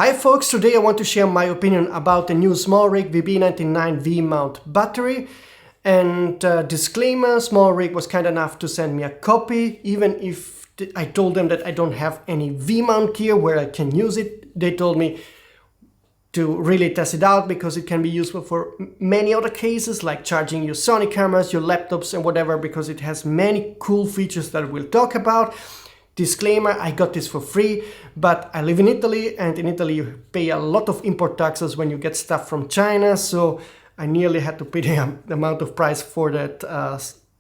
Hi folks, today I want to share my opinion about the new SmallRig VB99 V-mount battery. And disclaimer, SmallRig was kind enough to send me a copy, even if I told them that I don't have any V-mount gear where I can use it. They told me to really test it out because it can be useful for many other cases like charging your Sony cameras, your laptops and whatever, because it has many cool features that we'll talk about. Disclaimer, I got this for free, but I live in Italy, and in Italy you pay a lot of import taxes when you get stuff from China, so I nearly had to pay the amount of price for that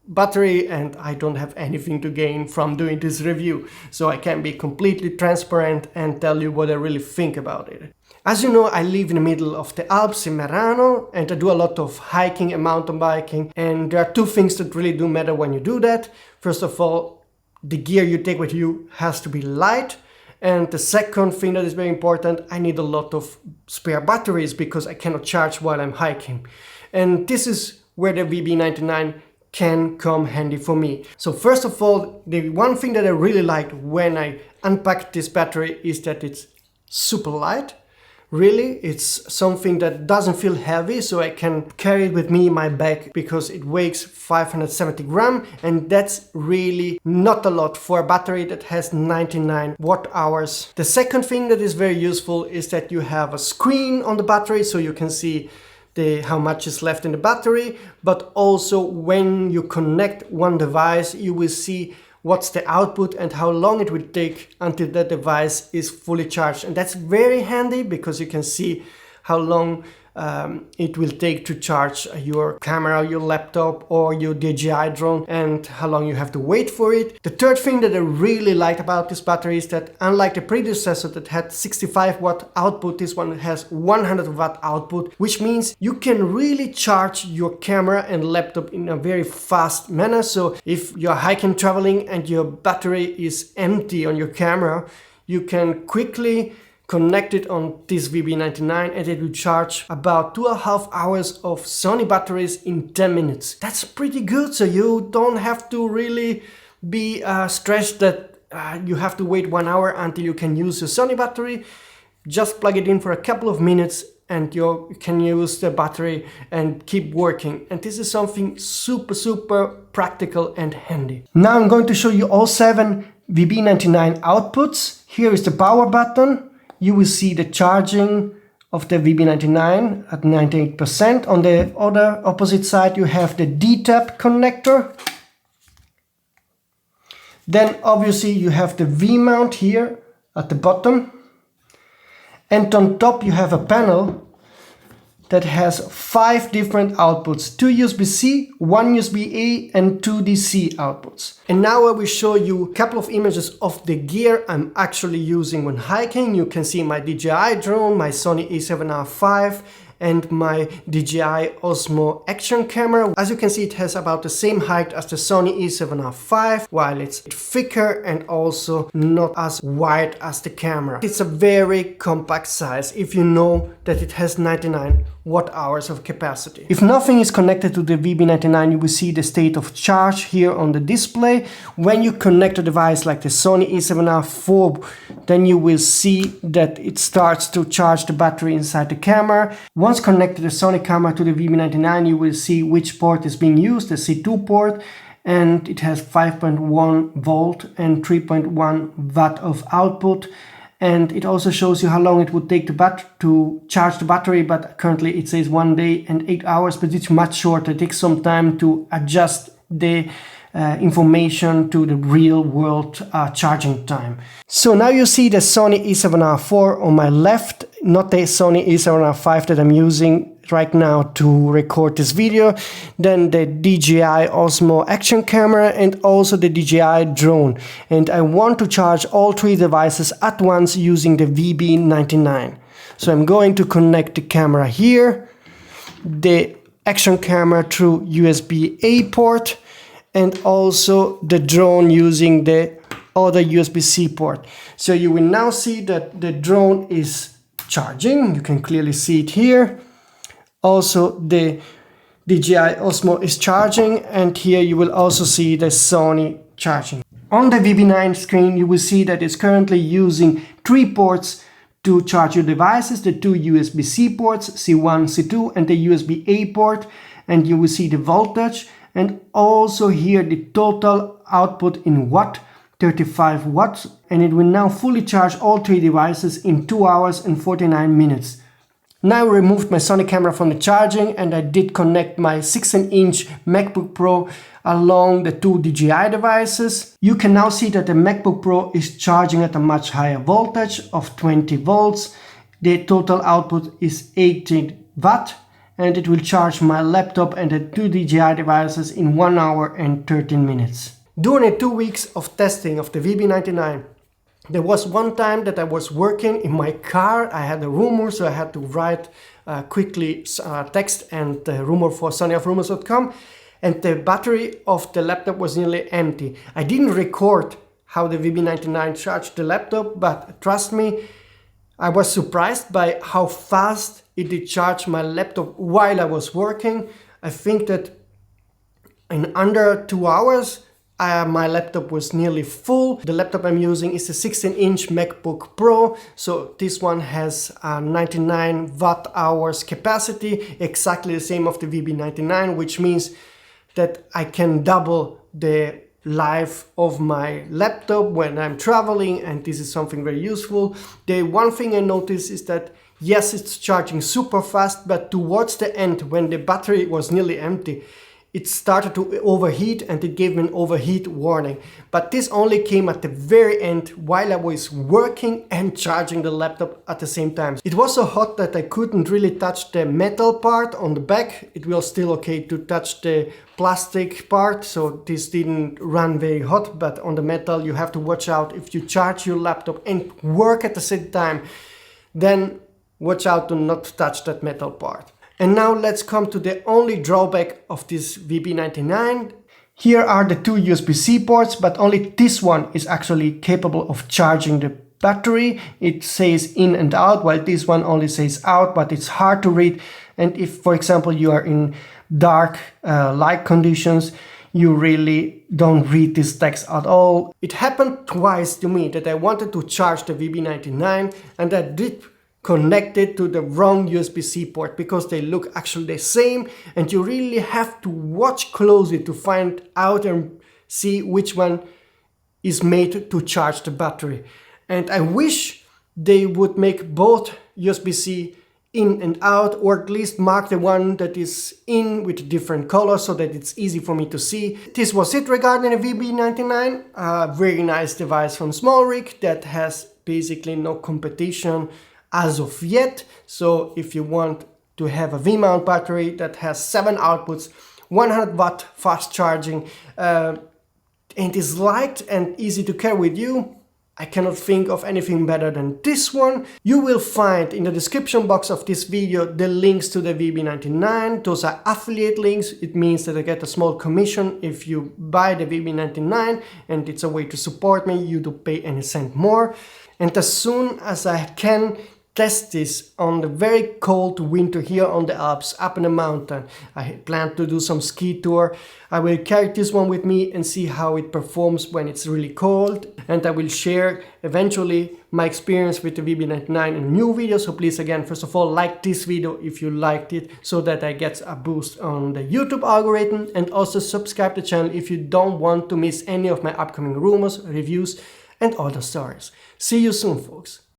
battery, and I don't have anything to gain from doing this review, so I can be completely transparent and tell you what I really think about it. As you know, I live in the middle of the Alps in Merano, and I do a lot of hiking and mountain biking, and there are two things that really do matter when you do that. First of all, the gear you take with you has to be light, and the second thing that is very important, I need a lot of spare batteries because I cannot charge while I'm hiking. And this is where the VB99 can come handy for me. So first of all, the one thing that I really liked when I unpacked this battery is that it's super light. Really, it's something that doesn't feel heavy, so I can carry it with me in my bag because it weighs 570 grams, and that's really not a lot for a battery that has 99 watt hours. The second thing that is very useful is that you have a screen on the battery, so you can see how much is left in the battery, but also when you connect one device, you will see what's the output and how long it will take until that device is fully charged. And that's very handy because you can see how long it will take to charge your camera, your laptop or your DJI drone, and how long you have to wait for it. The third thing that I really liked about this battery is that unlike the predecessor that had 65 watt output, this one has 100 watt output, which means you can really charge your camera and laptop in a very fast manner. So if you're hiking, traveling and your battery is empty on your camera, you can quickly connect it on this VB99 and it will charge about 2.5 hours of Sony batteries in 10 minutes. That's pretty good, so you don't have to really be stressed that you have to wait 1 hour until you can use your Sony battery. Just plug it in for a couple of minutes and you can use the battery and keep working. And this is something super practical and handy. Now I'm going to show you all 7 VB99 outputs. Here is the power button. You will see the charging of the VB99 at 98%. On the other opposite side, you have the D-tap connector. Then obviously you have the V-mount here at the bottom. And on top you have a panel that has 5 different outputs, 2 USB-C, 1 USB-A and 2 DC outputs. And now I will show you a couple of images of the gear I'm actually using when hiking. You can see my DJI drone, my Sony a7R5 and my DJI Osmo action camera. As you can see, it has about the same height as the Sony a7R5, while it's thicker and also not as wide as the camera. It's a very compact size if you know that it has 99 watt hours of capacity. If nothing is connected to the VB99, you will see the state of charge here on the display. When you connect a device like the Sony a7R4, then you will see that it starts to charge the battery inside the camera. Once connected the Sony camera to the VB99, you will see which port is being used, the C2 port, and it has 5.1 volt and 3.1 watt of output. And it also shows you how long it would take to charge the battery, but currently it says 1 day and 8 hours, but it's much shorter. It takes some time to adjust the information to the real world charging time. So now you see the Sony a7R4 on my left, not the Sony a7R5 that I'm using right now to record this video, then the DJI Osmo action camera and also the DJI drone. And I want to charge all 3 devices at once using the VB99. So I'm going to connect the camera here, the action camera through USB-A port, and also the drone using the other USB-C port. So you will now see that the drone is charging. You can clearly see it here. Also the DJI Osmo is charging, and here you will also see the Sony charging. On the VB9 screen you will see that it's currently using 3 ports to charge your devices, the two USB-C ports, C1, C2, and the USB-A port, and you will see the voltage, and also here the total output in watt, 35 watts, and it will now fully charge all three devices in 2 hours and 49 minutes. Now I removed my Sony camera from the charging, and I did connect my 16-inch MacBook Pro along the two DJI devices. You can now see that the MacBook Pro is charging at a much higher voltage of 20 volts. The total output is 18 watt, and it will charge my laptop and the two DJI devices in 1 hour and 13 minutes. During the 2 weeks of testing of the VB99, there was one time that I was working in my car. I had a rumor, so I had to write quickly text and rumor for sonnyofrumors.com, and the battery of the laptop was nearly empty. I didn't record how the VB99 charged the laptop, but trust me, I was surprised by how fast it did charge my laptop while I was working. I think that in under 2 hours, my laptop was nearly full. The laptop I'm using is a 16-inch MacBook Pro, so this one has 99 watt hours capacity, exactly the same of the VB99, which means that I can double the life of my laptop when I'm traveling, and this is something very useful. The one thing I noticed is that yes, it's charging super fast, but towards the end, when the battery was nearly empty, it started to overheat, and it gave me an overheat warning. But this only came at the very end while I was working and charging the laptop at the same time. It was so hot that I couldn't really touch the metal part on the back. It was still okay to touch the plastic part, so this didn't run very hot, but on the metal you have to watch out. If you charge your laptop and work at the same time, then watch out to not touch that metal part. And now let's come to the only drawback of this VB99. Here are the two USB-C ports, but only this one is actually capable of charging the battery. It says in and out, while this one only says out, but it's hard to read. And if, for example, you are in dark light conditions, you really don't read this text at all. It happened twice to me that I wanted to charge the VB99, and I did connect it to the wrong USB-C port because they look actually the same, and you really have to watch closely to find out and see which one is made to charge the battery. And I wish they would make both USB-C in and out, or at least mark the one that is in with a different color so that it's easy for me to see. This was it regarding the VB99, a very nice device from SmallRig that has basically no competition as of yet. So if you want to have a V-mount battery that has 7 outputs, 100 watt fast charging, and is light and easy to carry with you, I cannot think of anything better than this one. You will find in the description box of this video the links to the VB99. Those are affiliate links. It means that I get a small commission if you buy the VB99, and it's a way to support me. You don't pay any cent more. And as soon as I can test this on the very cold winter here on the Alps, up in the mountain, I plan to do some ski tour. I will carry this one with me and see how it performs when it's really cold, and I will share eventually my experience with the VB99 in a new video. So please, again, first of all, like this video if you liked it, so that I get a boost on the YouTube algorithm, and also subscribe to the channel if you don't want to miss any of my upcoming rumors, reviews and other stories. See you soon, folks.